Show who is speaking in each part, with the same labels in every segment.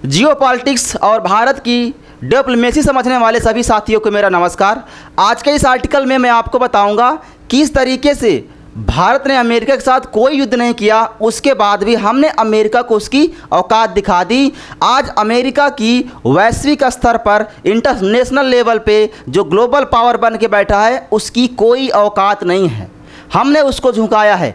Speaker 1: Geopolitics और भारत की diplomacy समझने वाले सभी साथियों को मेरा नमस्कार। आज के इस आर्टिकल में मैं आपको बताऊंगा किस तरीके से भारत ने अमेरिका के साथ कोई युद्ध नहीं किया, उसके बाद भी हमने अमेरिका को उसकी औकात दिखा दी। आज अमेरिका की वैश्विक स्तर पर इंटरनेशनल लेवल पे जो ग्लोबल पावर बन के बैठा है उसकी कोई औकात नहीं है। हमने उसको झुकाया है।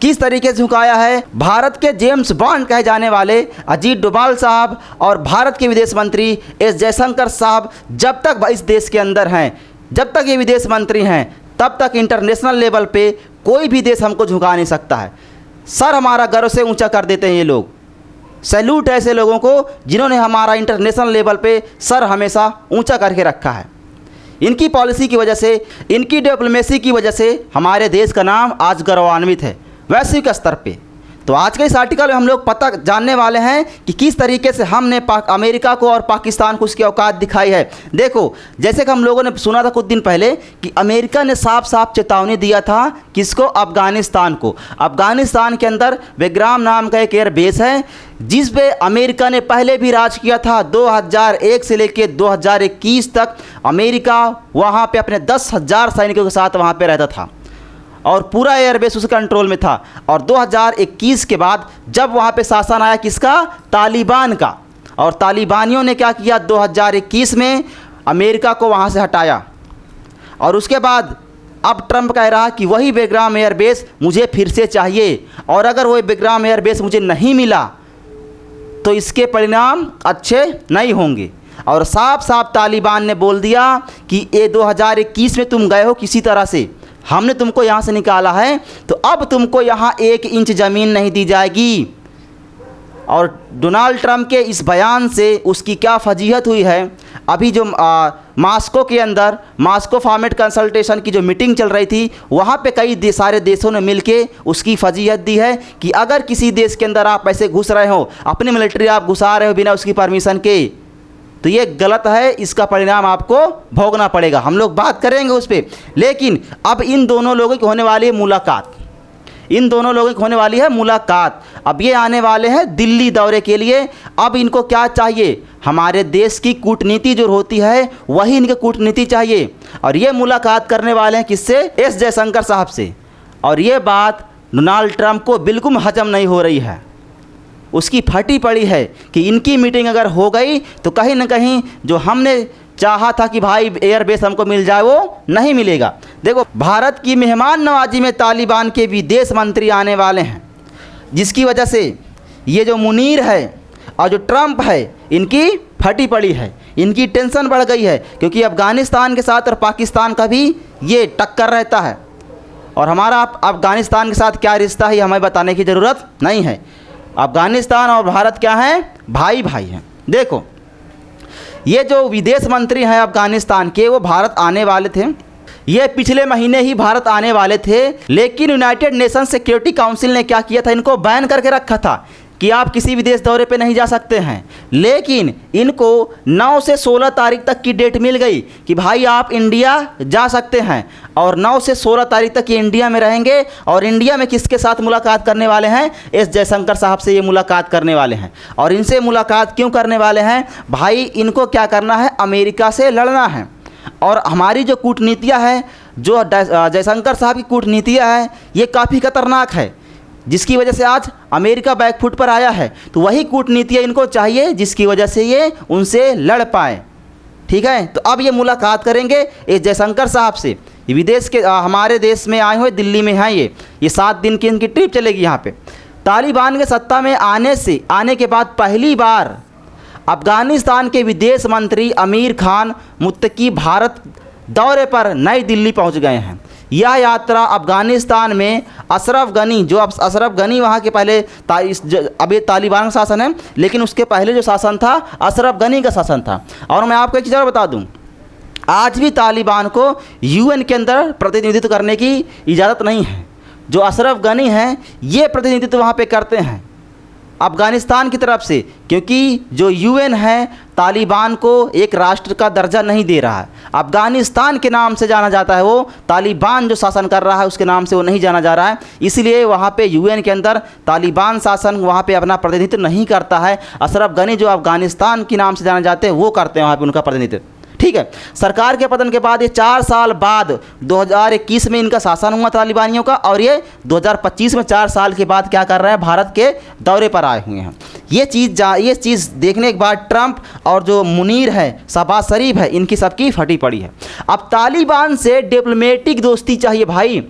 Speaker 1: किस तरीके से झुकाया है? भारत के जेम्स बॉन्ड कहे जाने वाले अजीत डोभाल साहब और भारत के विदेश मंत्री एस जयशंकर साहब जब तक इस देश के अंदर हैं, जब तक ये विदेश मंत्री हैं, तब तक इंटरनेशनल लेवल पे कोई भी देश हमको झुका नहीं सकता है। सर हमारा गर्व से ऊंचा कर देते हैं ये लोग। सैल्यूट है ऐसे लोगों को जिन्होंने हमारा इंटरनेशनल लेवल पे सर हमेशा ऊंचा करके रखा है। इनकी पॉलिसी की वजह से, इनकी डिप्लोमेसी की वजह से हमारे देश का नाम आज गौरवान्वित है वैश्विक स्तर पे। तो आज के इस आर्टिकल में हम लोग पता जानने वाले हैं कि किस तरीके से हमने अमेरिका को और पाकिस्तान को उसकी औकात दिखाई है। देखो, जैसे कि हम लोगों ने सुना था कुछ दिन पहले कि अमेरिका ने साफ साफ चेतावनी दिया था किसको? अफ़गानिस्तान को। अफ़गानिस्तान के अंदर बेग्राम नाम का एक एयर बेस है जिस पे अमेरिका ने पहले भी राज किया था। 2001 से लेकर 2021 तक अमेरिका वहाँ पर अपने 10,000 सैनिकों के साथ वहाँ पर रहता था और पूरा एयरबेस उसके कंट्रोल में था। और 2021 के बाद जब वहाँ पे शासन आया किसका? तालिबान का। और तालिबानियों ने क्या किया? 2021 में अमेरिका को वहाँ से हटाया। और उसके बाद अब ट्रंप कह रहा कि वही बेग्राम एयरबेस मुझे फिर से चाहिए, और अगर वही बेग्राम एयरबेस मुझे नहीं मिला तो इसके परिणाम अच्छे नहीं होंगे। और साफ साफ तालिबान ने बोल दिया कि ये 2021 में तुम गए हो किसी तरह से, हमने तुमको यहाँ से निकाला है, तो अब तुमको यहाँ 1 इंच ज़मीन नहीं दी जाएगी। और डोनाल्ड ट्रंप के इस बयान से उसकी क्या फजीहत हुई है? अभी जो मास्को के अंदर मास्को फॉर्मेट कंसल्टेशन की जो मीटिंग चल रही थी, वहाँ पे कई सारे देशों ने मिलके उसकी फजीहत दी है कि अगर किसी देश के अंदर आप ऐसे घुस रहे हो, अपनी मिलिट्री आप घुसा रहे हो बिना उसकी परमिशन के, तो ये गलत है, इसका परिणाम आपको भोगना पड़ेगा। हम लोग बात करेंगे उस पर। लेकिन अब इन दोनों लोगों की होने वाली है मुलाकात, इन दोनों लोगों की होने वाली है मुलाकात। अब ये आने वाले हैं दिल्ली दौरे के लिए। अब इनको क्या चाहिए? हमारे देश की कूटनीति जो होती है वही इनकी कूटनीति चाहिए। और ये मुलाकात करने वाले हैं किससे? एस जयशंकर साहब से। और ये बात डोनाल्ड ट्रंप को बिल्कुल हजम नहीं हो रही है। उसकी फटी पड़ी है कि इनकी मीटिंग अगर हो गई तो कहीं ना कहीं जो हमने चाहा था कि भाई एयरबेस हमको मिल जाए वो नहीं मिलेगा। देखो, भारत की मेहमान नवाजी में तालिबान के विदेश मंत्री आने वाले हैं, जिसकी वजह से ये जो मुनीर है और जो ट्रंप है इनकी फटी पड़ी है, इनकी टेंशन बढ़ गई है। क्योंकि अफ़गानिस्तान के साथ और पाकिस्तान का भी ये टक्कर रहता है। और हमारा अफ़गानिस्तान के साथ क्या रिश्ता है हमें बताने की ज़रूरत नहीं है। अफ़गानिस्तान और भारत क्या हैं? भाई भाई हैं। देखो, ये जो विदेश मंत्री हैं अफ़गानिस्तान के, वो भारत आने वाले थे। ये पिछले महीने ही भारत आने वाले थे, लेकिन यूनाइटेड नेशन सिक्योरिटी काउंसिल ने क्या किया था? इनको बैन करके रखा था कि आप किसी विदेश दौरे पे नहीं जा सकते हैं। लेकिन इनको 9 से 16 तारीख तक की डेट मिल गई कि भाई आप इंडिया जा सकते हैं। और 9 से 16 तारीख तक ये इंडिया में रहेंगे। और इंडिया में किसके साथ मुलाकात करने वाले हैं? एस जयशंकर साहब से ये मुलाकात करने वाले हैं। और इनसे मुलाकात क्यों करने वाले हैं? भाई इनको क्या करना है? अमेरिका से लड़ना है। और हमारी जो कूटनीतियाँ हैं, जो जयशंकर साहब की कूटनीतियाँ हैं, ये काफ़ी खतरनाक है, जिसकी वजह से आज अमेरिका बैकफुट पर आया है। तो वही कूटनीतियाँ इनको चाहिए जिसकी वजह से ये उनसे लड़ पाए। ठीक है, तो अब ये मुलाकात करेंगे इस जयशंकर साहब से। ये विदेश के हमारे देश में आए हुए, दिल्ली में हैं ये 7 दिन की इनकी ट्रिप चलेगी यहाँ पे। तालिबान के सत्ता में आने के बाद पहली बार अफ़गानिस्तान के विदेश मंत्री आमिर खान मुत्तकी भारत दौरे पर नई दिल्ली पहुँच गए हैं। यह यात्रा अफ़गानिस्तान में अशरफ गनी, जो अब अशरफ गनी वहाँ के पहले अभी तालिबान का शासन है, लेकिन उसके पहले जो शासन था अशरफ गनी का शासन था। और मैं आपको एक चीज़ और बता दूँ, आज भी तालिबान को यूएन के अंदर प्रतिनिधित्व करने की इजाज़त नहीं है। जो अशरफ गनी हैं ये प्रतिनिधित्व वहाँ पे करते हैं। अफ़गानिस्तान की तरफ से, क्योंकि जो यूएन है तालिबान को एक राष्ट्र का दर्जा नहीं दे रहा है। अफ़गानिस्तान के नाम से जाना जाता है, वो तालिबान जो शासन कर रहा है उसके नाम से वो नहीं जाना जा रहा है। इसलिए वहाँ पे यूएन के अंदर तालिबान शासन वहाँ पे अपना प्रतिनिधित्व नहीं करता है। अशरफ गनी जो अफ़गानिस्तान के नाम से जाने जाते हैं वो करते हैं वहाँ पे उनका प्रतिनिधित्व। ठीक है, सरकार के पतन के बाद ये 4 साल बाद 2021 में इनका शासन हुआ तालिबानियों का, और ये 2025 में 4 साल के बाद क्या कर रहे हैं, भारत के दौरे पर आए हुए हैं। ये चीज़ देखने के बाद ट्रंप और जो मुनीर है, शहबाज शरीफ है, इनकी सबकी फटी पड़ी है। अब तालिबान से डिप्लोमेटिक दोस्ती चाहिए भाई।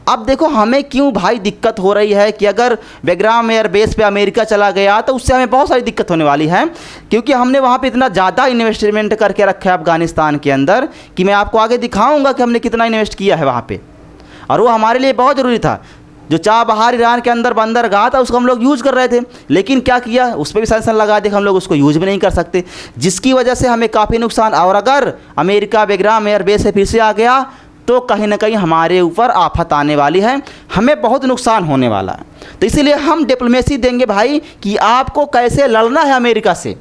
Speaker 1: अब देखो हमें क्यों भाई दिक्कत हो रही है कि अगर बेग्राम एयरबेस पे अमेरिका चला गया तो उससे हमें बहुत सारी दिक्कत होने वाली है, क्योंकि हमने वहाँ पे इतना ज़्यादा इन्वेस्टमेंट करके रखा है अफ़गानिस्तान के अंदर कि मैं आपको आगे दिखाऊंगा कि हमने कितना इन्वेस्ट किया है वहाँ पे, और वो हमारे लिए बहुत ज़रूरी था। जो चाबहार ईरान के अंदर बंदरगाह था उसको हम लोग यूज़ कर रहे थे, लेकिन क्या किया, उस पर भी सैंक्शन लगा दिया, हम लोग उसको यूज़ भी नहीं कर सकते, जिसकी वजह से हमें काफ़ी नुकसान। और अगर अमेरिका बेग्राम एयरबेस से फिर से आ गया तो कहीं ना कहीं हमारे ऊपर आफत आने वाली है, हमें बहुत नुकसान होने वाला है। तो इसीलिए हम डिप्लोमेसी देंगे भाई कि आपको कैसे लड़ना है अमेरिका से,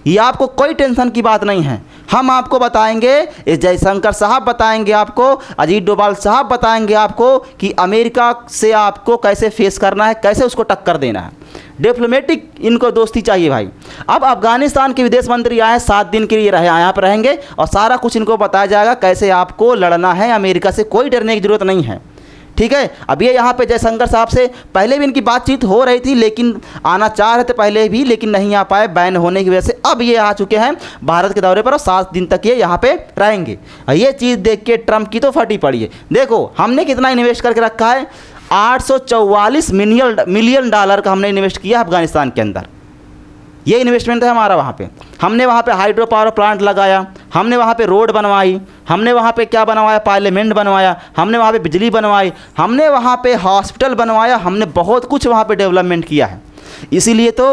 Speaker 1: ये आपको कोई टेंशन की बात नहीं है। हम आपको बताएंगे, इस जयशंकर साहब बताएंगे आपको, अजीत डोभाल साहब बताएंगे आपको कि अमेरिका से आपको कैसे फेस करना है, कैसे उसको टक्कर देना है। डिप्लोमेटिक इनको दोस्ती चाहिए भाई। अब अफ़गानिस्तान के विदेश मंत्री आए, 7 दिन के लिए रहे, यहाँ पर रहेंगे और सारा कुछ इनको बताया जाएगा कैसे आपको लड़ना है अमेरिका से। कोई डरने की ज़रूरत नहीं है, ठीक है। अब ये यहाँ पे जयशंकर साहब से पहले भी इनकी बातचीत हो रही थी, लेकिन आना चाह रहे थे पहले भी, लेकिन नहीं आ पाए बैन होने की वजह से। अब ये आ चुके हैं भारत के दौरे पर और 7 दिन तक ये यहाँ पे रहेंगे। ये चीज़ देख के ट्रंप की तो फटी पड़ी है। देखो हमने कितना इन्वेस्ट करके रखा है, 844 मिलियन डॉलर का हमने इन्वेस्ट किया अफ़गानिस्तान के अंदर। ये इन्वेस्टमेंट है हमारा वहाँ पे। हमने वहाँ पे हाइड्रो पावर प्लांट लगाया, हमने वहाँ पे रोड बनवाई, हमने वहाँ पे क्या बनवाया, पार्लियामेंट बनवाया, हमने वहाँ पे बिजली बनवाई, हमने वहाँ पे हॉस्पिटल बनवाया, हमने बहुत कुछ वहाँ पे डेवलपमेंट किया है। इसीलिए तो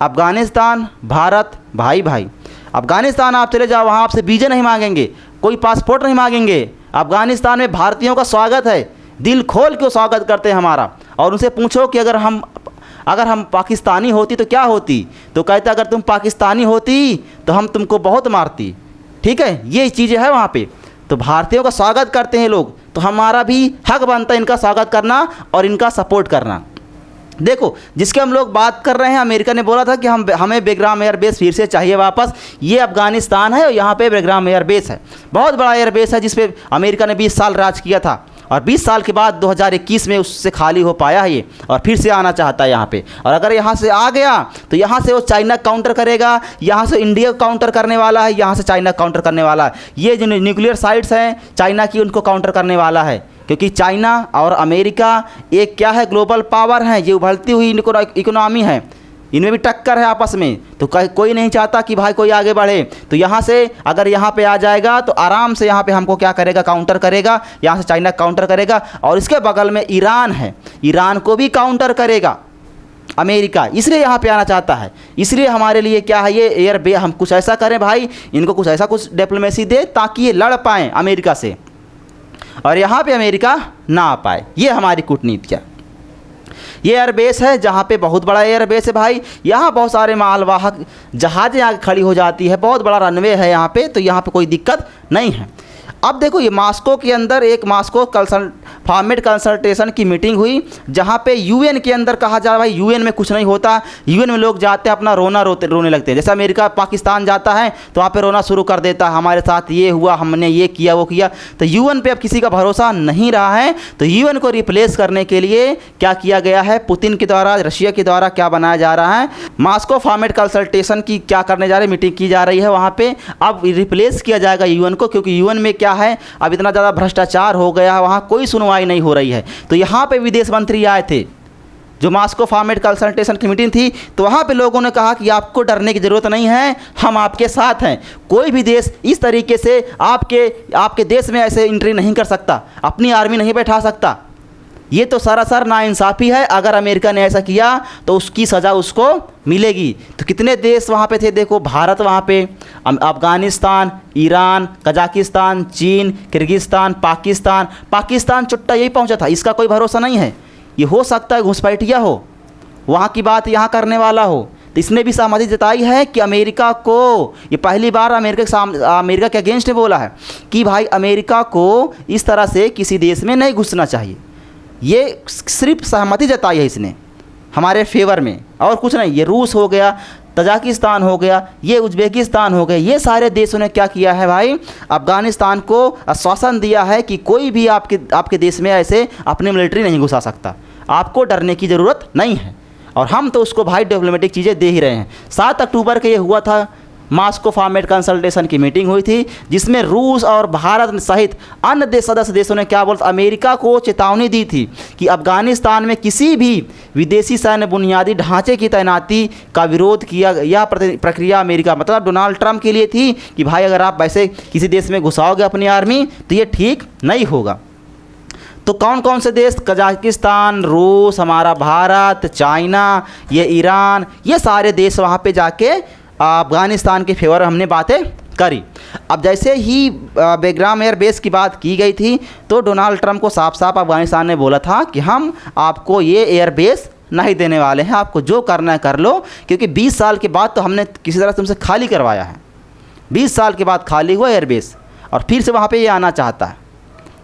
Speaker 1: अफ़गानिस्तान भारत भाई भाई, अफ़गानिस्तान आप चले जाओ, वहाँ आपसे वीज़ा नहीं मांगेंगे, कोई पासपोर्ट नहीं मांगेंगे। अफ़गानिस्तान में भारतीयों का स्वागत है, दिल खोल के स्वागत करते हैं हमारा। और उनसे पूछो कि अगर हम पाकिस्तानी होती तो क्या होती, तो कहते अगर तुम पाकिस्तानी होती तो हम तुमको बहुत मारती। ठीक है, ये चीज़ें हैं वहाँ पे। तो भारतीयों का स्वागत करते हैं लोग, तो हमारा भी हक बनता है इनका स्वागत करना और इनका सपोर्ट करना। देखो जिसके हम लोग बात कर रहे हैं, अमेरिका ने बोला था कि हमें बेग्राम एयरबेस फिर से चाहिए वापस। ये अफ़गानिस्तान है और यहाँ पे बेग्राम एयरबेस है, बहुत बड़ा एयरबेस है जिस पे अमेरिका ने 20 साल राज किया था, और 20 साल के बाद 2021 में उससे खाली हो पाया है ये, और फिर से आना चाहता है यहाँ पे। और अगर यहाँ से आ गया तो यहाँ से वो चाइना काउंटर करेगा, यहाँ से इंडिया काउंटर करने वाला है, यहाँ से चाइना काउंटर करने वाला है। ये जो न्यूक्लियर साइट्स हैं चाइना की, उनको काउंटर करने वाला है, क्योंकि चाइना और अमेरिका एक क्या है, ग्लोबल पावर है, ये उभरती हुई इकोनॉमी है, इनमें भी टक्कर है आपस में। तो कोई नहीं चाहता कि भाई कोई आगे बढ़े। तो यहाँ से अगर यहाँ पे आ जाएगा तो आराम से यहाँ पे हमको क्या करेगा, काउंटर करेगा, यहाँ से चाइना काउंटर करेगा, और इसके बगल में ईरान है, ईरान को भी काउंटर करेगा अमेरिका। इसलिए यहाँ पे आना चाहता है। इसलिए हमारे लिए क्या है, ये एयरबेस हम कुछ ऐसा करें भाई, इनको कुछ ऐसा कुछ डिप्लोमेसी दे ताकि ये लड़ पाएँ अमेरिका से और यहाँ पे अमेरिका ना आ पाए। ये हमारी कूटनीति है। ये एयरबेस है जहाँ पे बहुत बड़ा एयरबेस है भाई, यहाँ बहुत सारे मालवाहक जहाज़ें आगे खड़ी हो जाती है, बहुत बड़ा रनवे है यहाँ पे, तो यहाँ पे कोई दिक्कत नहीं है। अब देखो ये मॉस्को के अंदर एक मॉस्को फॉर्मेट कंसल्टेशन की मीटिंग हुई, जहाँ पे यूएन के अंदर कहा जा रहा भाई यूएन में कुछ नहीं होता, यूएन में लोग जाते हैं अपना रोने लगते हैं। जैसे अमेरिका पाकिस्तान जाता है तो वहाँ पे रोना शुरू कर देता है, हमारे साथ ये हुआ, हमने ये किया वो किया। तो यूएन पे अब किसी का भरोसा नहीं रहा है। तो यूएन को रिप्लेस करने के लिए क्या किया गया है, पुतिन के द्वारा, रशिया के द्वारा क्या बनाया जा रहा है, मॉस्को फॉर्मेट कंसल्टेशन की क्या करने जा रहे हैं, मीटिंग की जा रही है वहाँ पर। अब रिप्लेस किया जाएगा यूएन को, क्योंकि यूएन में क्या है, अब इतना ज़्यादा भ्रष्टाचार हो गया है, वहाँ कोई सुनवाई नहीं हो रही है। तो यहाँ पे विदेश मंत्री आए थे, जो मॉस्को फॉर्मेट कंसल्टेशन की मीटिंग थी, तो वहाँ पे लोगों ने कहा कि आपको डरने की ज़रूरत नहीं है, हम आपके साथ हैं। कोई भी देश इस तरीके से आपके देश में ऐसे एंट्री नहीं कर सकता, अपनी आर्मी नहीं बैठा सकता। ये तो सरासर नाइंसाफ़ी है। अगर अमेरिका ने ऐसा किया तो उसकी सज़ा उसको मिलेगी। तो कितने देश वहाँ पे थे, देखो भारत वहाँ पे, अफ़गानिस्तान, ईरान, कजाकिस्तान, चीन, किर्गिस्तान, पाकिस्तान चुट्टा यही पहुँचा था। इसका कोई भरोसा नहीं है, ये हो सकता है घुसपैठिया हो, वहाँ की बात यहाँ करने वाला हो। तो इसने भी सहमति जताई है कि अमेरिका को, ये पहली बार अमेरिका के अगेंस्ट में बोला है कि भाई अमेरिका को इस तरह से किसी देश में नहीं घुसना चाहिए। ये सिर्फ सहमति जताई है इसने हमारे फेवर में, और कुछ नहीं। ये रूस हो गया, तजाकिस्तान हो गया, ये उज़्बेकिस्तान हो गया, ये सारे देशों ने क्या किया है भाई, अफ़गानिस्तान को आश्वासन दिया है कि कोई भी आपके देश में ऐसे अपनी मिलिट्री नहीं घुसा सकता, आपको डरने की ज़रूरत नहीं है। और हम तो उसको भाई डिप्लोमेटिक चीज़ें दे ही रहे हैं। 7 अक्टूबर के ये हुआ था, मॉस्को फॉर्मेट कंसल्टेशन की मीटिंग हुई थी, जिसमें रूस और भारत सहित अन्य सदस्य देशों ने क्या बोलते, अमेरिका को चेतावनी दी थी कि अफ़गानिस्तान में किसी भी विदेशी सैन्य बुनियादी ढांचे की तैनाती का विरोध किया। यह प्रक्रिया अमेरिका मतलब डोनाल्ड ट्रंप के लिए थी कि भाई अगर आप वैसे किसी देश में घुसाओगे अपनी आर्मी तो ये ठीक नहीं होगा। तो कौन कौन से देश, कजाकिस्तान, रूस, हमारा भारत, चाइना, ये ईरान, ये सारे देश वहाँ पे जाके अफ़गानिस्तान के फेवर हमने बातें करी। अब जैसे ही बेग्राम एयर बेस की बात की गई थी तो डोनाल्ड ट्रंप को साफ साफ अफ़गानिस्तान ने बोला था कि हम आपको ये एयर बेस नहीं देने वाले हैं, आपको जो करना है कर लो, क्योंकि 20 साल के बाद तो हमने किसी तरह तुमसे खाली करवाया है। 20 साल के बाद खाली हुआ एयरबेस और फिर से वहाँ पे ये आना चाहता है,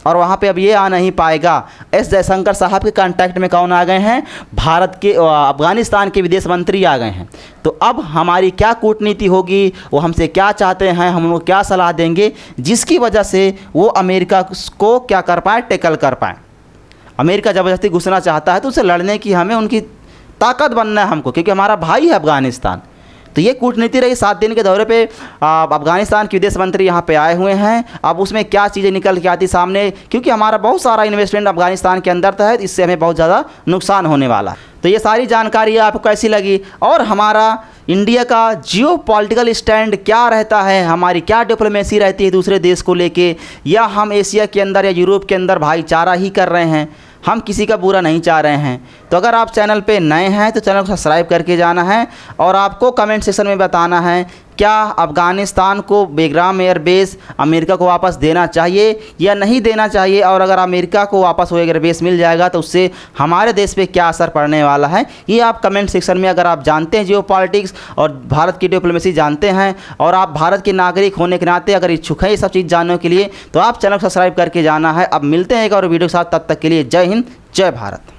Speaker 1: और वहाँ पे अब ये आ नहीं पाएगा। एस जयशंकर साहब के कांटेक्ट में कौन आ गए हैं, भारत के अफ़गानिस्तान के विदेश मंत्री आ गए हैं। तो अब हमारी क्या कूटनीति होगी, वो हमसे क्या चाहते हैं, हम उनको क्या सलाह देंगे, जिसकी वजह से वो अमेरिका को क्या कर पाए, टैकल कर पाए। अमेरिका ज़बरदस्ती घुसना चाहता है तो उसे लड़ने की हमें उनकी ताकत बनना है हमको, क्योंकि हमारा भाई है अफ़गानिस्तान। तो ये कूटनीति रही। 7 दिन के दौरे पे अफ़गानिस्तान के विदेश मंत्री यहाँ पे आए हुए हैं। अब उसमें क्या चीज़ें निकल के आती सामने, क्योंकि हमारा बहुत सारा इन्वेस्टमेंट अफ़गानिस्तान के अंदर है, इससे हमें बहुत ज़्यादा नुकसान होने वाला है। तो ये सारी जानकारी आपको कैसी लगी, और हमारा इंडिया का जियो पॉलिटिकल स्टैंड क्या रहता है, हमारी क्या डिप्लोमेसी रहती है दूसरे देश को लेके, या हम एशिया के अंदर या यूरोप के अंदर भाईचारा ही कर रहे हैं, हम किसी का बुरा नहीं चाह रहे हैं। तो अगर आप चैनल पे नए हैं तो चैनल को सब्सक्राइब करके जाना है, और आपको कमेंट सेक्शन में बताना है क्या अफ़गानिस्तान को बेग्राम एयर बेस अमेरिका को वापस देना चाहिए या नहीं देना चाहिए, और अगर अमेरिका को वापस वो एयर बेस मिल जाएगा तो उससे हमारे देश पे क्या असर पड़ने वाला है, ये आप कमेंट सेक्शन में, अगर आप जानते हैं जियो पॉलिटिक्स और भारत की डिप्लोमेसी जानते हैं, और आप भारत के नागरिक होने के नाते अगर इच्छुक है ये सब चीज़ जानने के लिए, तो आप चैनल को सब्सक्राइब करके जाना है। अब मिलते हैं एक और वीडियो के साथ, तब तक के लिए जय हिंद, जय भारत।